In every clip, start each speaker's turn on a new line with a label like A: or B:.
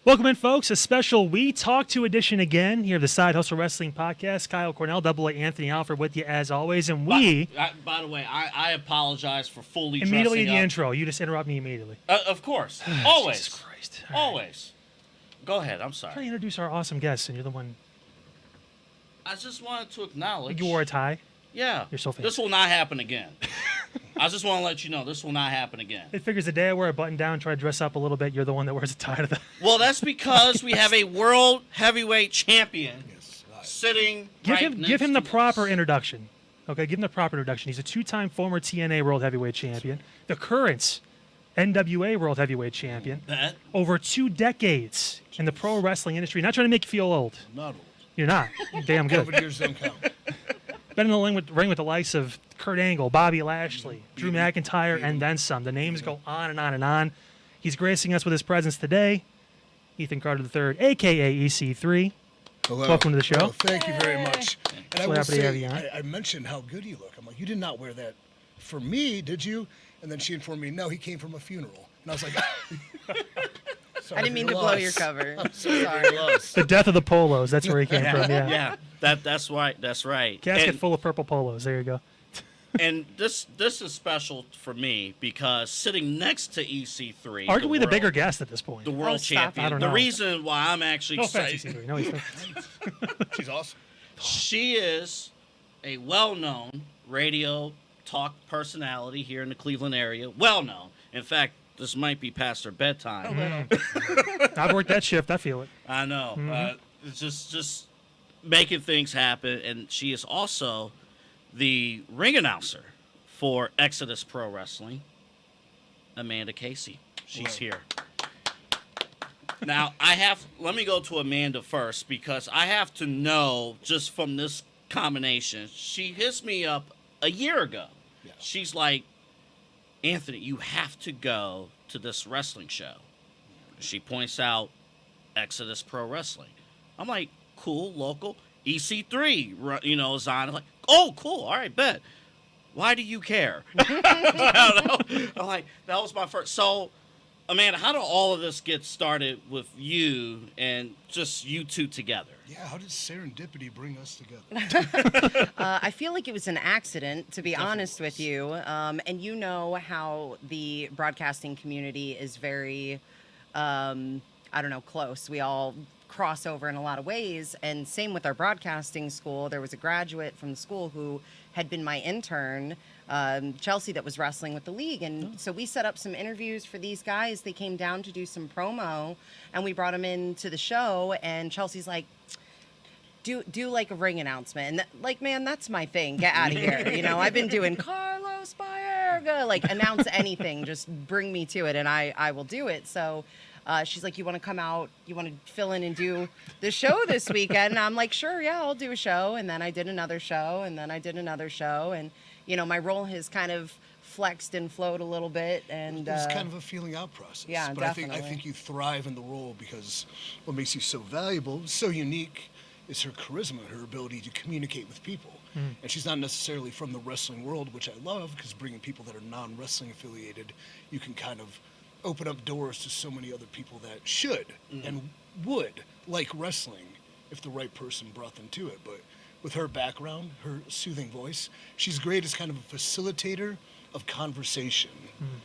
A: Welcome in, folks. A special We Talk To edition again here of the Side Hustle Wrestling Podcast. Kyle Cornell, Double A Anthony Alfred with you as always. And we...
B: By the way, I apologize for fully
A: Immediately in the
B: dressing up.
A: intro. You just interrupt me immediately.
B: Of course. Always.
A: Jesus Christ. All right.
B: Always. Go ahead. I'm
A: I'm trying to
B: sorry.
A: introduce our awesome guests, and you're the one...
B: I just wanted to acknowledge.
A: You wore a tie.
B: Yeah.
A: You're so fancy.
B: This will not happen again. I just want to let you know this will not happen again.
A: It figures the day I wear a button down, try to dress up a little bit, you're the one that wears a tie to the...
B: Well, that's because we have a world heavyweight champion sitting
A: Give
B: right
A: him
B: next
A: the
B: to
A: proper
B: us.
A: introduction. Okay, give him the proper introduction. He's a two-time former TNA World Heavyweight Champion, the current NWA World Heavyweight Champion,
B: That?
A: over 2 decades in the pro wrestling industry. Not trying to make you feel old.
C: Not old.
A: You're not. You're damn good.
C: COVID years don't count.
A: Been in the ring with the likes of Kurt Angle, Bobby Lashley, Drew McIntyre, and then some. The names go on and on and on. He's gracing us with his presence today. Ethan Carter III, a.k.a. EC3.
C: Hello.
A: Welcome to the show.
C: Oh, thank you very much. And I will
A: happy to have
C: say,
A: you on.
C: I mentioned how good you look. I'm like, you did not wear that for me, did you? And then she informed me, no, he came from a funeral. And I was like,
D: I didn't mean to blow your cover. I'm so sorry.
A: The death of the polos. That's where he came from, yeah.
B: Yeah. That's right. That's right.
A: Casket
B: And-
A: full of purple polos. There you go.
B: And this is special for me because sitting next to EC3,
A: Arguably the bigger
B: world-
A: guest at this point.
B: the world
D: stop it.
B: champion.
A: I don't
B: The
A: know.
B: reason why I'm actually
A: No offense,
B: excited,
A: EC3. No, he's
C: She's awesome.
B: she is a well-known radio talk personality here in the Cleveland area. Well-known. In fact, this might be past her bedtime.
A: I've worked that shift. I feel it.
B: I know.
A: Mm-hmm.
B: It's just making things happen, and she is also the ring announcer for Exodus Pro Wrestling, Amanda Casey. She's here. Now, let me go to Amanda first because I have to know just from this combination. She hits me up a year ago.
C: Yeah.
B: She's like, Anthony, you have to go to this wrestling show. She points out Exodus Pro Wrestling. I'm like, cool, local. EC3, is on. I'm like, oh, cool. All right, bet. Why do you care? I don't know. I'm like, that was my first. So, Amanda, how did all of this get started with you and just you two together?
C: Yeah, how did serendipity bring us together?
D: I feel like it was an accident, to be honest with you. And you know how the broadcasting community is very, close. We all cross over in a lot of ways. And same with our broadcasting school. There was a graduate from the school who had been my intern, Chelsea, that was wrestling with the league. And so we set up some interviews for these guys. They came down to do some promo, and we brought them into the show. And Chelsea's like, do like a ring announcement. And man, that's my thing. Get out of here. I've been doing Carlos Baerga, like announce anything. Just bring me to it, and I will do it. So she's like, you want to come out? You want to fill in and do the show this weekend? And I'm like, sure, yeah, I'll do a show. And then I did another show, and then I did another show. And, my role has kind of flexed and flowed a little bit. And
C: It was kind of a feeling out process.
D: Yeah,
C: but
D: definitely.
C: I think you thrive in the role because what makes you so valuable, so unique, is her charisma, her ability to communicate with people. And she's not necessarily from the wrestling world, which I love, because bringing people that are non-wrestling affiliated, you can kind of open up doors to so many other people that should and would like wrestling if the right person brought them to it. But with her background, her soothing voice, she's great as kind of a facilitator of conversation.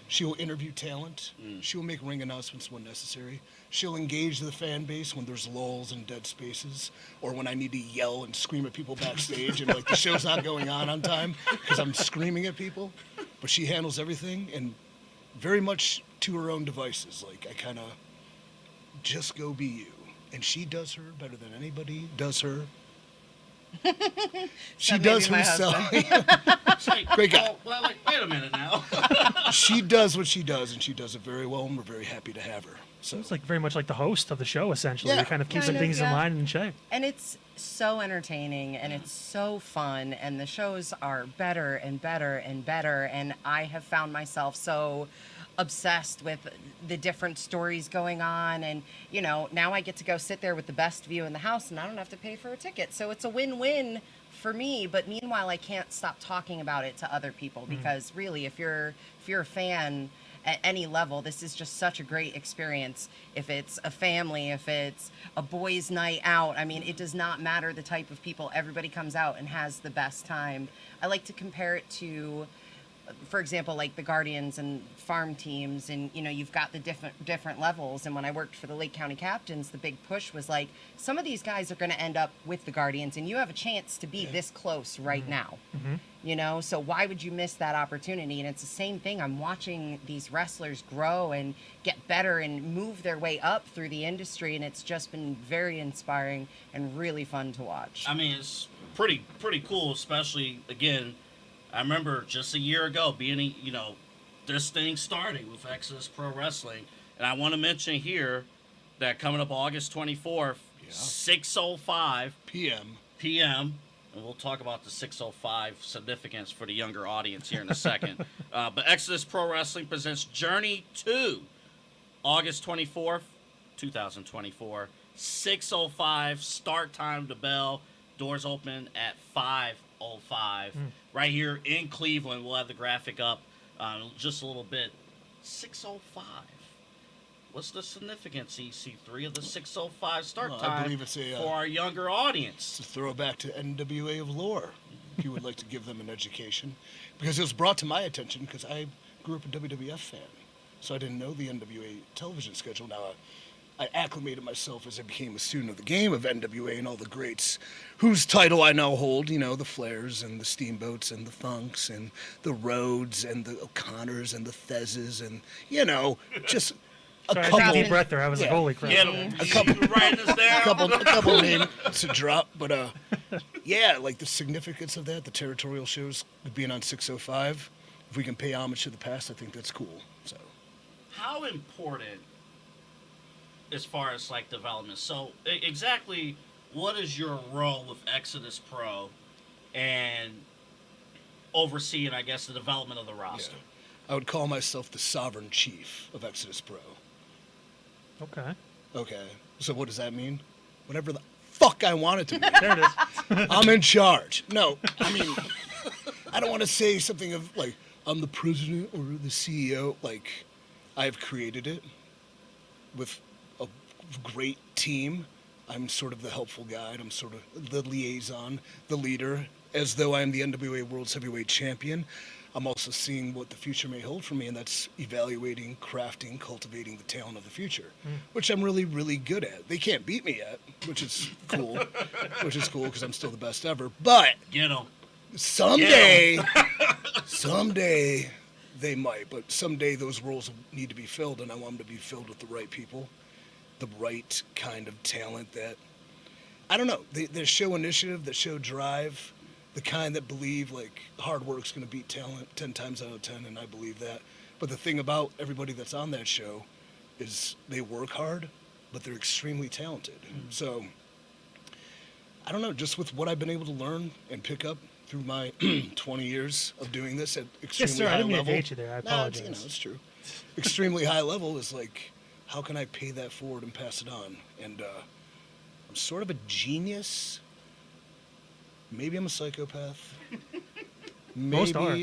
C: She will interview talent. She will make ring announcements when necessary. She'll engage the fan base when there's lulls and dead spaces, or when I need to yell and scream at people backstage and the show's not going on time because I'm screaming at people. But she handles everything and very much to her own devices. I kind of just go be you. And she does her better than anybody does her. She
D: That may
C: does
D: be my
C: herself.
B: Great
C: guy.
B: Wait a minute now.
C: She does what she does, and she does it very well, and we're very happy to have her. So
A: It's like very much like the host of the show, essentially.
C: Yeah.
A: You kind of keep
D: Kind
A: some
D: of,
A: things in
D: yeah.
A: line and in check.
D: And it's so entertaining, and it's so fun, and the shows are better and better and better. And I have found myself so obsessed with the different stories going on, and now I get to go sit there with the best view in the house, and I don't have to pay for a ticket. So it's a win-win for me. But meanwhile, I can't stop talking about it to other people because really, if you're a fan at any level. This is just such a great experience. If it's a family, if it's a boys' night out, I mean, it does not matter the type of people. Everybody comes out and has the best time. I like to compare it to, for example, like the Guardians and farm teams, and you've got the different levels. And when I worked for the Lake County Captains, the big push was like, some of these guys are going to end up with the Guardians, and you have a chance to be this close right now. So why would you miss that opportunity? And it's the same thing. I'm watching these wrestlers grow and get better and move their way up through the industry, and it's just been very inspiring and really fun to watch.
B: I mean, it's pretty cool, especially, again, I remember just a year ago being, this thing starting with Exodus Pro Wrestling. And I want to mention here that coming up August 24th, 6:05 p.m., and we'll talk about the 6:05 significance for the younger audience here in a second. But Exodus Pro Wrestling presents Journey 2, August 24th, 2024, 6:05, start time to bell, doors open at 5:05. Right here in Cleveland. We'll have the graphic up just a little bit. 6:05. What's the significance, EC3, of the 6:05 start time
C: I believe it's
B: for our younger audience?
C: It's a throwback to NWA of lore, if you would like to give them an education. Because it was brought to my attention because I grew up a WWF fan. So I didn't know the NWA television schedule. Now, I acclimated myself as I became a student of the game of NWA and all the greats whose title I now hold, the Flairs and the Steamboats and the Funks and the Rhodes and the O'Connors and the Thezes and, just a
A: Sorry, I
C: couple.
A: took a deep breath there. I was like, holy crap.
B: Get 'em. You writing this down?
C: a couple names to drop, but like the significance of that, the territorial shows being on 6:05, if we can pay homage to the past, I think that's cool. So,
B: How important, as far as like development, so exactly what is your role with Exodus Pro and overseeing, I guess, the development of the roster?
C: I would call myself the sovereign chief of Exodus Pro.
A: Okay.
C: Okay, so what does that mean? Whatever the fuck I want it to be.
A: There it is.
C: I'm in charge. No, I mean, I don't want to say something of like, I'm the president or the CEO. Like, I've created it with a great team. I'm sort of the helpful guide. I'm sort of the liaison, the leader, as though I'm the NWA World's Heavyweight Champion. I'm also seeing what the future may hold for me, and that's evaluating, crafting, cultivating the talent of the future, which I'm really, really good at. They can't beat me yet, which is cool, because I'm still the best ever. But
B: Get 'em.
C: someday they might, but someday those roles need to be filled, and I want them to be filled with the right people, the right kind of talent that, I don't know, that show initiative, that show drive, the kind that believe like hard work's going to beat talent 10 times out of 10, and I believe that. But the thing about everybody that's on that show is they work hard, but they're extremely talented. So I don't know, just with what I've been able to learn and pick up through my 20 years of doing this at extremely
A: Yes, sir. I
C: high
A: didn't mean
C: level.
A: to hate you there. I apologize.
C: It's true. Extremely high level is like, how can I pay that forward and pass it on? And I'm sort of a genius. Maybe I'm a psychopath.
A: Most are.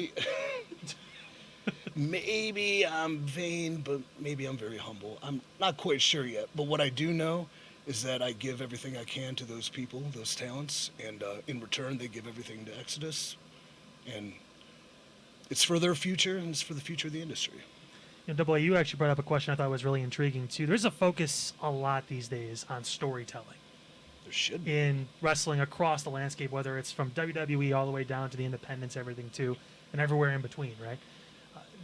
C: Maybe I'm vain, but maybe I'm very humble. I'm not quite sure yet. But what I do know is that I give everything I can to those people, those talents, and in return, they give everything to Exodus. And it's for their future, and it's for the future of the industry.
A: Double A, you actually brought up a question I thought was really intriguing, too. There's a focus a lot these days on storytelling
C: There should be.
A: in wrestling across the landscape, whether it's from WWE all the way down to the independents, everything, too, and everywhere in between, right?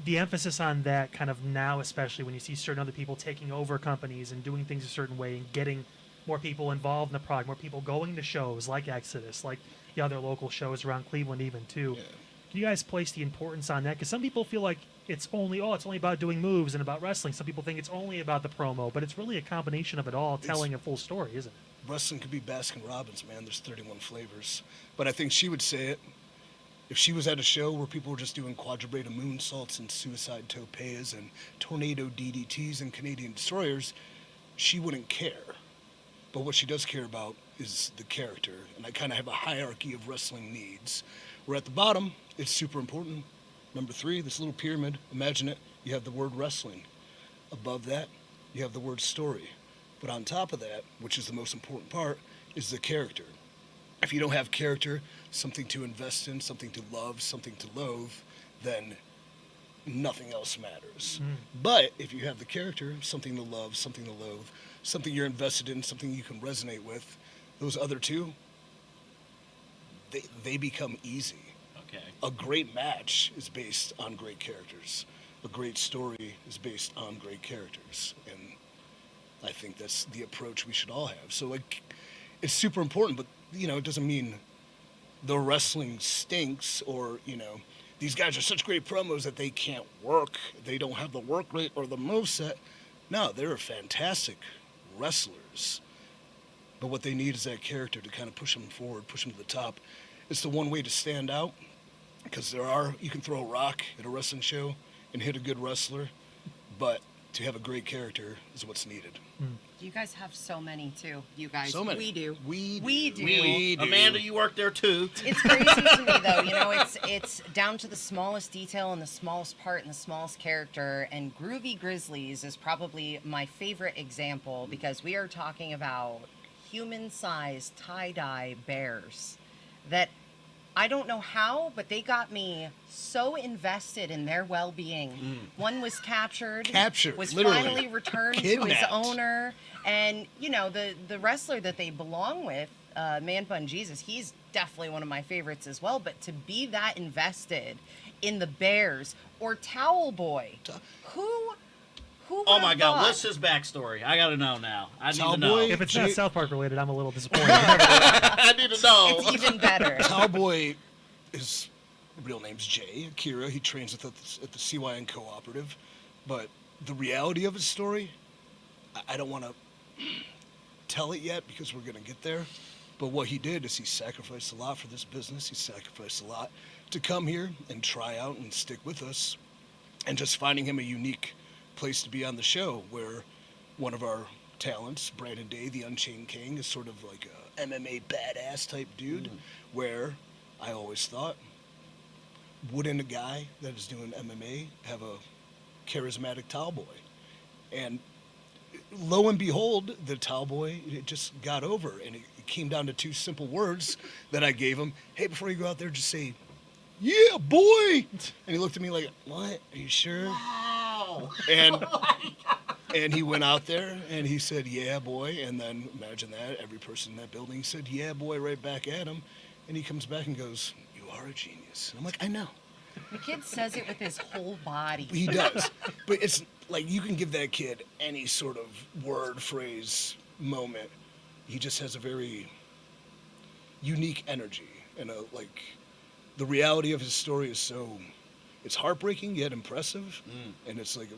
A: The emphasis on that kind of now, especially when you see certain other people taking over companies and doing things a certain way and getting more people involved in the product, more people going to shows like Exodus, like the other local shows around Cleveland even, too.
C: Yeah.
A: Can you guys place the importance on that? Because some people feel like it's only about doing moves and about wrestling. Some people think it's only about the promo, but it's really a combination of it all, telling a full story, isn't it?
C: Wrestling could be Baskin Robbins, man. There's 31 flavors. But I think she would say it. If she was at a show where people were just doing quadrubrated moonsaults and suicide topes and tornado DDTs and Canadian destroyers, she wouldn't care. But what she does care about is the character. And I kind of have a hierarchy of wrestling needs. Where at the bottom, it's super important. Number 3, this little pyramid, imagine it. you have the word wrestling. Above that, you have the word story. But on top of that, which is the most important part, is the character. If you don't have character, something to invest in, something to love, something to loathe, then nothing else matters. But if you have the character, something to love, something to loathe, something you're invested in, something you can resonate with, those other two, they become easy.
B: Okay.
C: A great match is based on great characters. A great story is based on great characters. And I think that's the approach we should all have. So, like, it's super important, but, you know, it doesn't mean the wrestling stinks or, you know, these guys are such great promos that they can't work. They don't have the work rate or the moveset. No, they're fantastic wrestlers. But what they need is that character to kind of push them forward, push them to the top. It's the one way to stand out, because you can throw a rock at a wrestling show and hit a good wrestler, but to have a great character is what's needed.
D: You guys have so many too. You guys,
C: So many.
D: we do.
C: We
D: do.
C: We do.
B: Amanda, you work there too.
D: It's crazy to me though. You know, it's down to the smallest detail and the smallest part and the smallest character. And Groovy Grizzlies is probably my favorite example, because we are talking about human-sized tie-dye bears that I don't know how, but they got me so invested in their well-being. One was captured, was
C: literally.
D: finally returned to his
C: Kidnapped.
D: owner, and you know the wrestler that they belong with, Man Bun Jesus, he's definitely one of my favorites as well. But to be that invested in the Bears or Towel Boy, who
B: Oh my God,
D: thought?
B: what's his backstory? I gotta know now. I need to
C: Towboy?
B: know.
A: If it's not South Park related, I'm a little disappointed.
B: I need to know.
D: It's even better.
C: Cowboy, his real name's Jay Akira. He trains at the CYN Cooperative. But the reality of his story, I don't want to tell it yet because we're going to get there. But what he did is he sacrificed a lot for this business. He sacrificed a lot to come here and try out and stick with us. And just finding him a unique place to be on the show, where one of our talents, Brandon Day, the Unchained King, is sort of like a MMA badass type dude, where I always thought, wouldn't a guy that is doing MMA have a charismatic towel boy? And lo and behold, the towel boy, it just got over, and it came down to two simple words that I gave him. Hey, before you go out there, just say, "Yeah, boy." And he looked at me like, "What? Are you sure?"
B: Wow.
C: And he went out there and he said, "Yeah, boy." And then imagine that, every person in that building said, "Yeah, boy," right back at him. And he comes back and goes, "You are a genius." And I'm like, I know.
D: The kid says it with his whole body.
C: He does. But it's like, you can give that kid any sort of word, phrase, moment. He just has a very unique energy. And the reality of his story is it's heartbreaking yet impressive. And it's like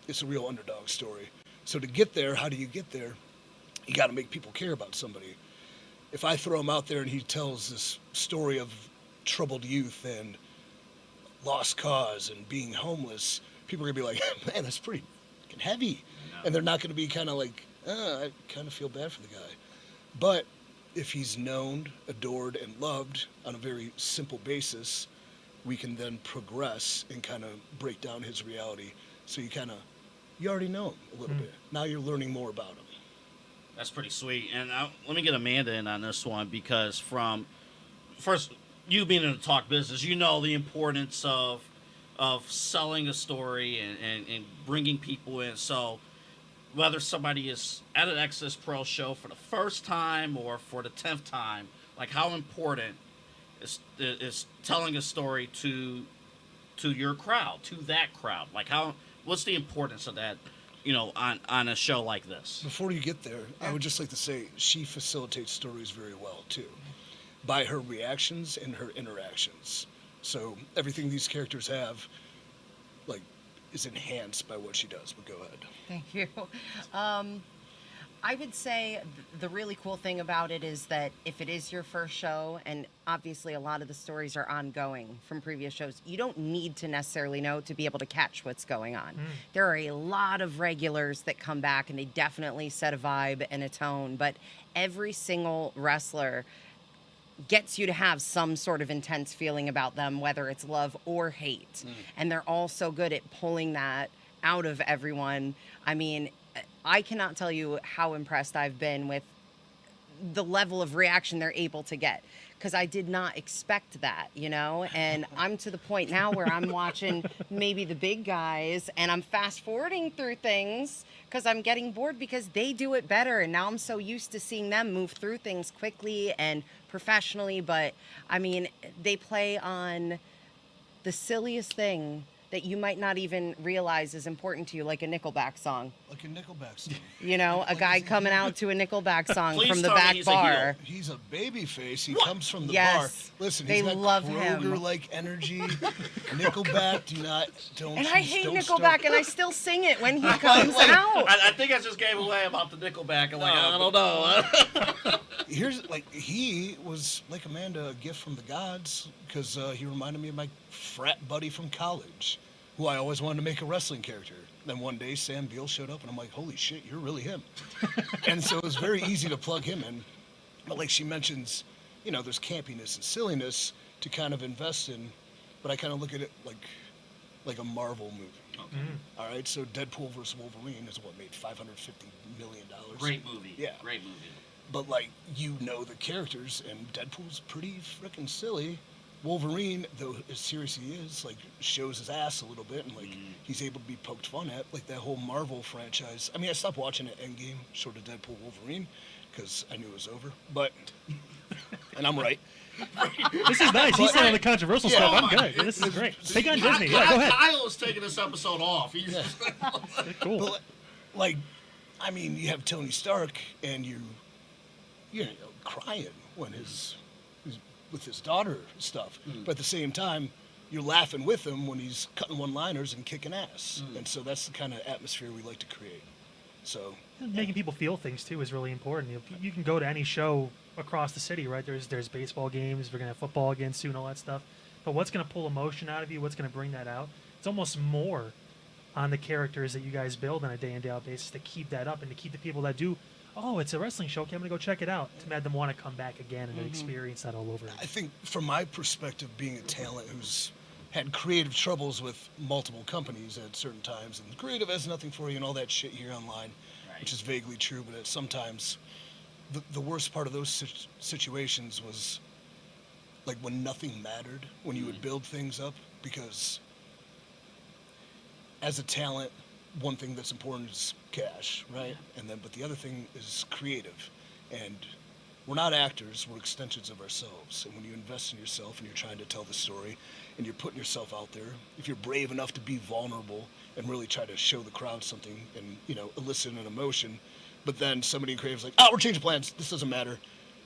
C: it's a real underdog story. So to get there, how do you get there? You got to make people care about somebody. If I throw him out there and he tells this story of troubled youth and lost cause and being homeless, people are going to be like, "Man, that's pretty fucking heavy." And they're not going to be kind of like, I kind of feel bad for the guy. But if he's known, adored, and loved on a very simple basis, we can then progress and kind of break down his reality. So you already know him a little bit. Now you're learning more about him.
B: That's pretty sweet. And let me get Amanda in on this one, because first, you being in the talk business, you know the importance of selling a story and bringing people in. So whether somebody is at an Exodus Pro show for the first time or for the 10th time, like, how important is telling a story to your crowd, to that crowd? Like, what's the importance of that, on a show like this?
C: Before you get there, I would just like to say she facilitates stories very well, too, by her reactions and her interactions. So everything these characters have, is enhanced by what she does. But go ahead.
D: Thank you. I would say the really cool thing about it is that if it is your first show, and obviously a lot of the stories are ongoing from previous shows, you don't need to necessarily know to be able to catch what's going on. There are a lot of regulars that come back, and they definitely set a vibe and a tone, but every single wrestler gets you to have some sort of intense feeling about them, whether it's love or hate. And they're all so good at pulling that out of everyone. I mean, I cannot tell you how impressed I've been with the level of reaction they're able to get, because I did not expect that, you know? And I'm to the point now where I'm watching maybe the big guys and I'm fast forwarding through things because I'm getting bored because they do it better. And now I'm so used to seeing them move through things quickly and professionally. But I mean, they play on the silliest thing that you might not even realize is important to you, like a Nickelback song.
C: Like a Nickelback song.
D: You know, a guy coming out to a Nickelback song
B: Please
D: from the
B: tell me
D: back
B: he's a heel.
D: bar.
C: He's a baby face. He comes from the
D: Yes.
C: bar. Listen,
D: They
C: he's got
D: love him.
C: Kroger-like energy. Nickelback, don't.
D: And I hate
C: don't
D: Nickelback, and I still sing it when he comes out.
B: I think I just gave away about the Nickelback. I'm like, I don't know.
C: Here's like he was like Amanda, a gift from the gods, because he reminded me of my frat buddy from college, who I always wanted to make a wrestling character. Then one day Sam Beal showed up, and I'm like, holy shit, you're really him. And so it was very easy to plug him in. But like she mentions, you know, there's campiness and silliness to kind of invest in, but I kind of look at it like a Marvel movie.
B: Okay.
C: All right, so Deadpool versus Wolverine is what made $550 million.
B: Great movie.
C: Yeah.
B: Great movie.
C: But like, you know the characters, and Deadpool's pretty freaking silly. Wolverine, though as serious he is, like shows his ass a little bit, and like he's able to be poked fun at. Like that whole Marvel franchise. I mean, I stopped watching at Endgame, short of Deadpool Wolverine, because I knew it was over. But, and I'm right.
A: This is nice. He's saying all the controversial stuff. I'm
B: my
A: good.
B: God.
A: This is great. Take on Disney. Yeah, go ahead.
B: Kyle is taking this episode off. He's
A: Cool.
C: But like, I mean, you have Tony Stark, and you're crying when with his daughter stuff. But at the same time, you're laughing with him when he's cutting one-liners and kicking ass. And so that's the kind of atmosphere we like to create. So
A: Making people feel things too is really important. You can go to any show across the city, right? There's baseball games. We're gonna have football again soon, all that stuff. But what's gonna pull emotion out of you? What's gonna bring that out? It's almost more on the characters that you guys build on a day in day out basis to keep that up and to keep the people that do. Oh, it's a wrestling show. Okay, I'm gonna go check it out. To make them want to come back again and experience that all over again.
C: I think from my perspective, being a talent who's had creative troubles with multiple companies at certain times, and creative has nothing for you and all that shit you hear online, which is vaguely true, but sometimes the worst part of those situations was like when nothing mattered, when you would build things up, because as a talent, one thing that's important is cash, right? And then, but the other thing is creative, and we're not actors, we're extensions of ourselves. And when you invest in yourself and you're trying to tell the story and you're putting yourself out there, if you're brave enough to be vulnerable and really try to show the crowd something and, you know, elicit an emotion, but then somebody in creative's like, oh, we're changing plans, this doesn't matter.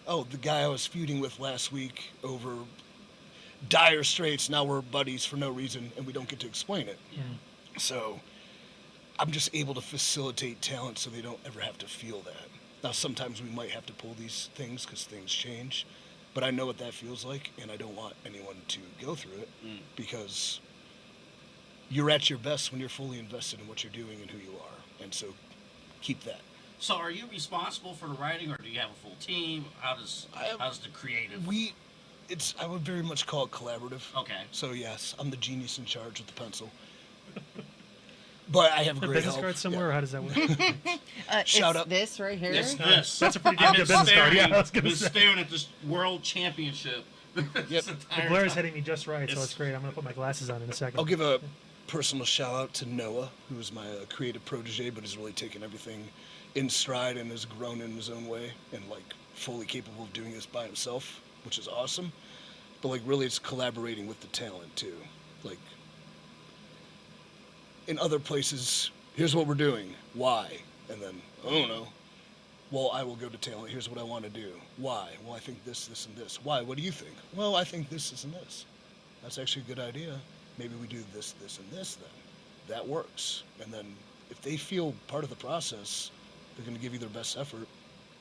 C: Oh, the guy I was feuding with last week over dire straits, now we're buddies for no reason, and we don't get to explain it. So I'm just able to facilitate talent so they don't ever have to feel that. Now, sometimes we might have to pull these things because things change, but I know what that feels like, and I don't want anyone to go through it because you're at your best when you're fully invested in what you're doing and who you are, and so keep that.
B: So, are you responsible for the writing, or do you have a full team? How's the creative?
C: I would very much call it collaborative.
B: Okay.
C: So yes, I'm the genius in charge with the pencil. But I have
A: A
C: great
A: business
C: help.
A: card somewhere, or how does that work?
C: Shout
D: It's
C: out.
D: this right here.
B: This.
A: That's a pretty damn
B: I've
A: good
B: been
A: business card. Yeah, I was
B: been
A: gonna say.
B: staring at this world championship. this
A: The
B: entire
A: glare is
B: time.
A: hitting me just right, so it's great. I'm gonna put my glasses on in a second.
C: I'll give a personal shout out to Noah, who is my creative protege, but has really taken everything in stride and has grown in his own way and like fully capable of doing this by himself, which is awesome. But like really, it's collaborating with the talent too. Like in other places, here's what we're doing. Why? And then I don't know. Well, I will go to talent. Here's what I want to do. Why? Well, I think this, this, and this. Why? What do you think? Well, I think this, this, and this. That's actually a good idea. Maybe we do this, this, and this then. That works. And then if they feel part of the process, they're going to give you their best effort.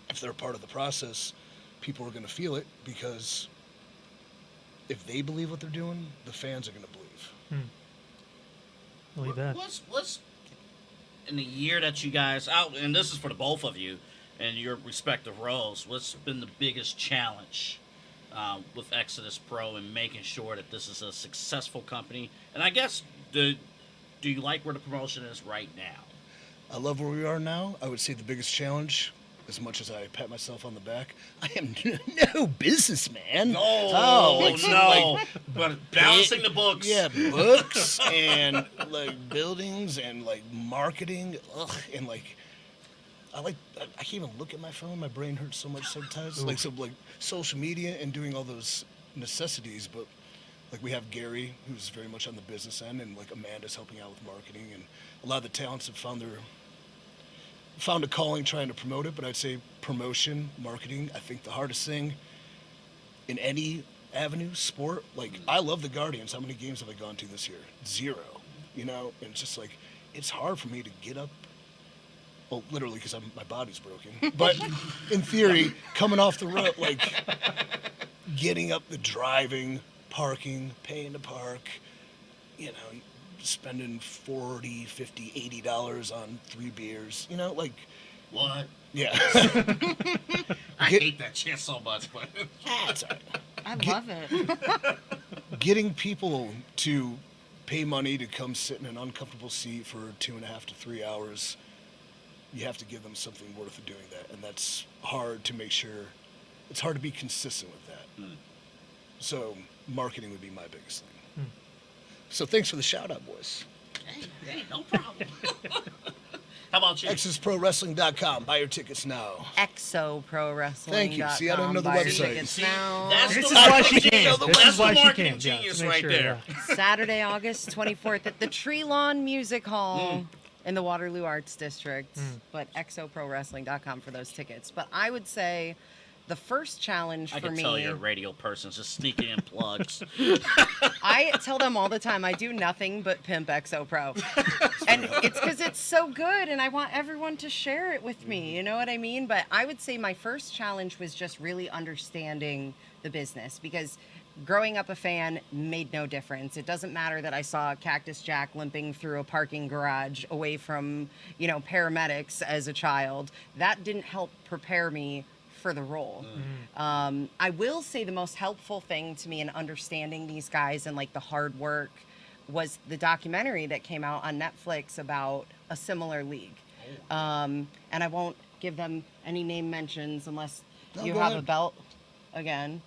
C: If they're part of the process, people are going to feel it because if they believe what they're doing, the fans are going to believe.
A: Believe that.
B: What's in the year that you guys out, and this is for the both of you and your respective roles, what's been the biggest challenge with Exodus Pro and making sure that this is a successful company? And I guess, do you like where the promotion is right now?
C: I love where we are now. I would say the biggest challenge, as much as I pat myself on the back, I am no businessman.
B: No. But balancing the books.
C: Yeah, books and like buildings and like marketing. And like I can't even look at my phone. My brain hurts so much sometimes. Like social media and doing all those necessities. But like we have Gary, who's very much on the business end, and like Amanda's helping out with marketing, and a lot of the talents have found a calling trying to promote it. But I'd say promotion, marketing, I think the hardest thing in any avenue, sport. Like I love the Guardians. How many games have I gone to this year? 0. And it's just like it's hard for me to get up. Well, literally, because my body's broken. But in theory, coming off the road, like getting up, the driving, parking, paying to park, spending $40, $50, $80 on 3 beers. Like
B: What?
C: yeah.
B: I hate that shit so much, but
C: It's all right.
D: I love it.
C: Getting people to pay money to come sit in an uncomfortable seat for 2.5 to 3 hours. You have to give them something worth doing that, and that's hard to make sure. It's hard to be consistent with that. So marketing would be my biggest thing. So thanks for the shout out, boys.
B: hey, no problem. How about you?
C: ExodusProWrestling.com. Buy your tickets now.
D: ExoProWrestling.com.
C: Thank you. See, I don't know the
D: Buy your
C: website.
D: tickets
B: See,
D: now.
B: that's
A: This
B: the
A: is why she
B: marketing
A: came.
B: genius.
A: This
B: That's
A: is why
B: the
A: she
B: marketing
A: came. Yeah,
B: genius
A: to make
B: right
A: sure,
B: there.
A: yeah.
D: Saturday, August 24th at the Tree Lawn Music Hall in the Waterloo Arts District. But ExoProWrestling.com for those tickets. But I would say the first challenge
B: I
D: for
B: can
D: me.
B: tell you're a radio person just sneaking in plugs.
D: I tell them all the time I do nothing but pimp XO Pro. And it's because it's so good and I want everyone to share it with me. You know what I mean? But I would say my first challenge was just really understanding the business, because growing up a fan made no difference. It doesn't matter that I saw Cactus Jack limping through a parking garage away from, paramedics as a child. That didn't help prepare me for the role. I will say the most helpful thing to me in understanding these guys and like the hard work was the documentary that came out on Netflix about a similar league. And I won't give them any name mentions unless you
C: go
D: have
C: ahead.
D: a belt again.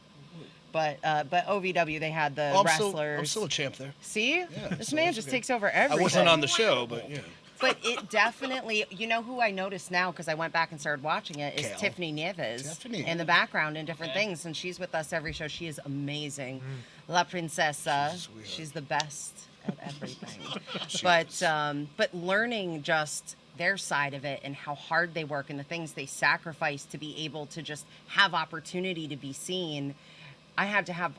D: But OVW, they had the
C: I'm
D: wrestlers.
C: still a champ there.
D: See? This
C: so
D: man
C: that's
D: just
C: okay.
D: takes over
C: I
D: everything.
C: wasn't on the show, but yeah.
D: But it definitely, you know who I noticed now because I went back and started watching it is
C: Cal.
D: Tiffany Nieves
C: Tiffany.
D: in the background and different things, and she's with us every show. She is amazing, La Princesa.
C: She's a sweetheart.
D: She's the best at everything. But learning just their side of it and how hard they work and the things they sacrifice to be able to just have opportunity to be seen, I had to have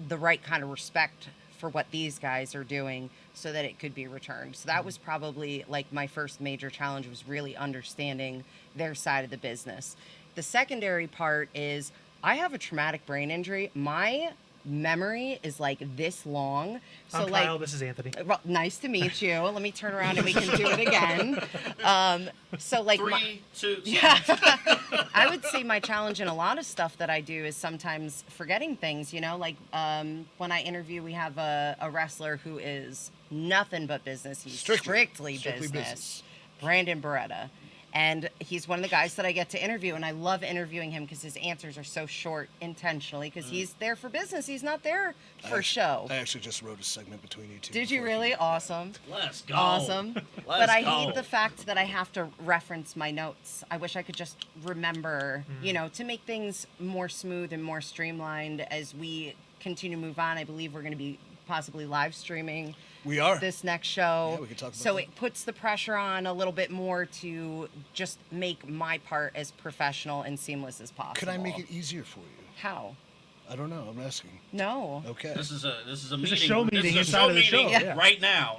D: the right kind of respect for what these guys are doing so that it could be returned. So that was probably like my first major challenge, was really understanding their side of the business. The secondary part is I have a traumatic brain injury. My memory is like this long. So
A: I'm
D: like
A: Kyle. This is Anthony.
D: well, nice to meet you. Let me turn around and we can do it again. So like
B: 3, 2,
D: yeah. I would say my challenge in a lot of stuff that I do is sometimes forgetting things, like when I interview, we have a wrestler who is nothing but business. He's strictly business. Brandon Beretta. And he's one of the guys that I get to interview, and I love interviewing him because his answers are so short intentionally, because he's there for business. He's not there for show.
C: I actually just wrote a segment between you two.
D: Did you
C: before
D: really? Awesome.
B: Let's go.
D: Awesome.
B: Let's
D: But I
B: go.
D: hate the fact that I have to reference my notes. I wish I could just remember, to make things more smooth and more streamlined as we continue to move on. I believe we're going to be possibly live streaming
C: We are.
D: this next show.
C: Yeah, we could talk about
D: so
C: that.
D: it puts the pressure on a little bit more to just make my part as professional and seamless as possible.
C: Could I make it easier for you?
D: How?
C: I don't know. I'm asking.
D: No.
C: Okay.
B: This is a
A: It's a
B: meeting.
A: show
B: This
A: meeting
B: is a
A: inside of the show,
B: meeting
A: yeah.
B: right now.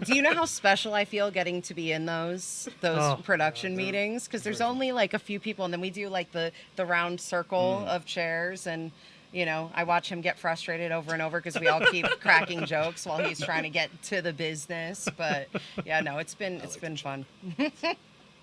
D: Do you know how special I feel getting to be in those
A: Oh,
D: production meetings? Because there's only like a few people, and then we do like the round circle of chairs, and I watch him get frustrated over and over because we all keep cracking jokes while he's trying to get to the business. But yeah, no, it's been fun.